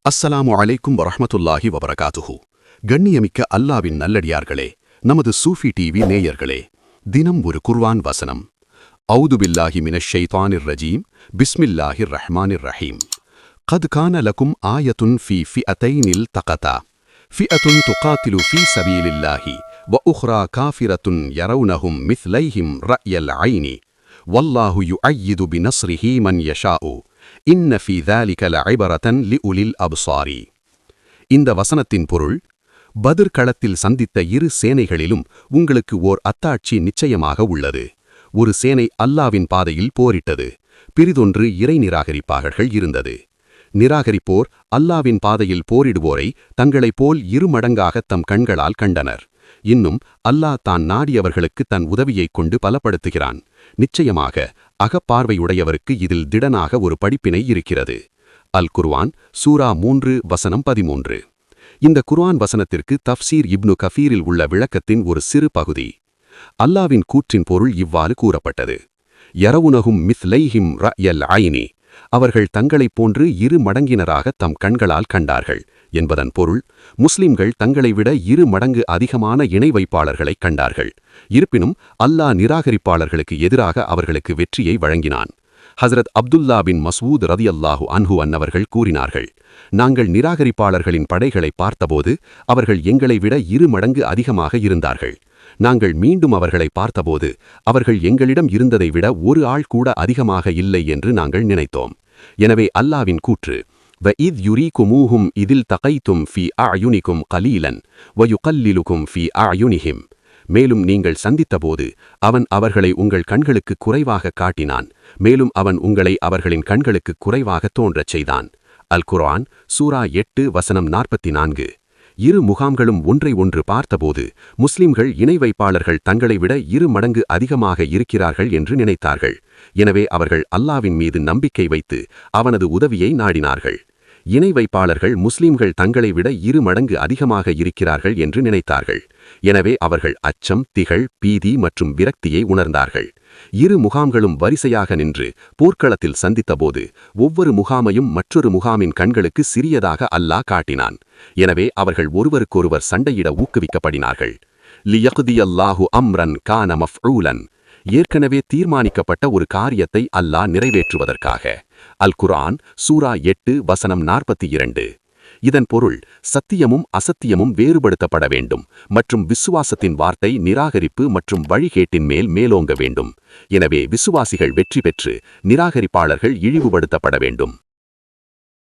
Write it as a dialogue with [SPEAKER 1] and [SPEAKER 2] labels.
[SPEAKER 1] அஸ்ஸலாமு அலைக்கும் வரஹ்மத்துல்லாஹி வபரகாத்துஹு. கண்ணியமிக்க அல்லாவின் நல்லடியார்களே, நமது சூஃபி டிவி நேயர்களே, தினம் ஒரு குர்ஆன் வசனம். அவுது பில்லாஹி மினஷ் ஷைத்தானிர் ரஜீம். பிஸ்மில்லாஹிர் ரஹ்மானிர் ரஹீம். கத் கான லகும் ஆயத்துன் ஃபீ ஃபிஅத்தைனில் தகதா ஃபிஅத்துன் துகாத்திலு ஃபீ சபீலில்லாஹி வ உக்ரா காஃபிரத்துன் யரவுனஹும் மிஸ்லைஹிம் ரஅயல் ஐனி வல்லாஹு யுஅய்யிது பினஸ்ரிஹி மன் யஷாஉ இன்ன ஃபீ ذلك லஇபரத்தன் லிஉலில் அப்சாரி. இந்த வசனத்தின் பொருள், பத்ர் களத்தில் சந்தித்த இரு சேனைகளிலும் உங்களுக்கு ஓர் அத்தாட்சி நிச்சயமாக உள்ளது. ஒரு சேனை அல்லாவின் பாதையில் போரிட்டது, பிறிதொன்று இறை நிராகரிப்பாளர்கள் இருந்தது. நிராகரிப்போர் அல்லாவின் பாதையில் போரிடுவோரை தங்களைப் போல் இருமடங்காக தம் கண்களால் கண்டனர். இன்னும் அல்லாஹ் தான் நாடியவர்களுக்கு தன் உதவியைக் கொண்டு பலப்படுத்துகிறான். நிச்சயமாக அகப்பார்வையுடையவருக்கு இதில் திடனாக ஒரு படிப்பினை இருக்கிறது. அல் குர்ஆன் சூரா 3 வசனம் 13. இந்த குர்ஆன் வசனத்திற்கு தஃப்சீர் இப்னு கஃபீரில் உள்ள விளக்கத்தின் ஒரு சிறு பகுதி. அல்லாவின் கூற்றின் பொருள் இவ்வாறு கூறப்பட்டது: யரவுனஹும் மிஸ்லைஹிம் ரஅயல் ஐனி, அவர்கள் தங்களைப் போன்று இரு மடங்கினராக தம் கண்களால் கண்டார்கள் என்பதன் பொருள், முஸ்லிம்கள் தங்களை விட 2 மடங்கு அதிகமான இணை வைப்பாளர்களைக் கண்டார்கள். இருப்பினும் அல்லாஹ் நிராகரிப்பாளர்களுக்கு எதிராக அவர்களுக்கு வெற்றியை வழங்கினான். ஹஸ்ரத் அப்துல்லா பின் மஸ்ஊத் ரதியல்லாஹு அன்ஹு அன்னவர்கள் கூறினார்கள், நாங்கள் நிராகரிப்பாளர்களின் படைகளை பார்த்தபோது அவர்கள் எங்களை விட 2 மடங்கு அதிகமாக இருந்தார்கள். நாங்கள் மீண்டும் அவர்களை பார்த்தபோது அவர்கள் எங்களிடம் இருந்ததை விட ஒரு ஆள் கூட அதிகமாக இல்லை என்று நாங்கள் நினைத்தோம். எனவே அல்லாவின் கூற்று, வஇத் யுரீகுமூஹும் இதில் தகைத்தும் ஃபீ அஅயுனிகும் கலீலன் வயுகல்லிலுகும் ஃபீ அஅயுனிஹிம், மேலும் நீங்கள் சந்தித்தபோது அவன் அவர்களை உங்கள் கண்களுக்கு குறைவாக காட்டினான், மேலும் அவன் உங்களை அவர்களின் கண்களுக்கு குறைவாக தோன்றச் செய்தான். அல் குர்ஆன் சூரா 8 வசனம் 44. இரு முகாம்களும் ஒன்றை ஒன்று பார்த்தபோது முஸ்லிம்கள் இணை வைப்பாளர்கள் தங்களை விட 2 மடங்கு அதிகமாக இருக்கிறார்கள் என்று நினைத்தார்கள். எனவே அவர்கள் அல்லாவின் மீது நம்பிக்கை வைத்து அவனது உதவியை நாடினார்கள். இணை வைப்பாளர்கள் முஸ்லிம்கள் தங்களை விட 2 மடங்கு அதிகமாக இருக்கிறார்கள் என்று நினைத்தார்கள். எனவே அவர்கள் அச்சம், திகழ், பீதி மற்றும் விரக்தியை உணர்ந்தார்கள். இரு முகாம்களும் வரிசையாக நின்று போர்க்களத்தில் சந்தித்தபோது ஒவ்வொரு முகாமையும் மற்றொரு முகாமின் கண்களுக்கு சிறியதாக அல்லாஹ் காட்டினான். எனவே அவர்கள் ஒருவருக்கொருவர் சண்டையிட ஊக்குவிக்கப்படினார்கள். லியக்தியல்லாஹு அம்ரன் கான மஃஊலன், ஏற்கனவே தீர்மானிக்கப்பட்ட ஒரு காரியத்தை அல்லாஹ் நிறைவேற்றுவதற்காக. அல் குர்ஆன் சூரா 8 வசனம் 42. இதன் பொருள், சத்தியமும் அசத்தியமும் வேறுபடுத்தப்பட வேண்டும் மற்றும் விசுவாசத்தின் வார்த்தை நிராகரிப்பு மற்றும் வழிகேட்டின் மேல் மேலோங்க வேண்டும். எனவே விசுவாசிகள் வெற்றி பெற்று நிராகரிப்பாளர்கள் இழிவுபடுத்தப்பட வேண்டும்.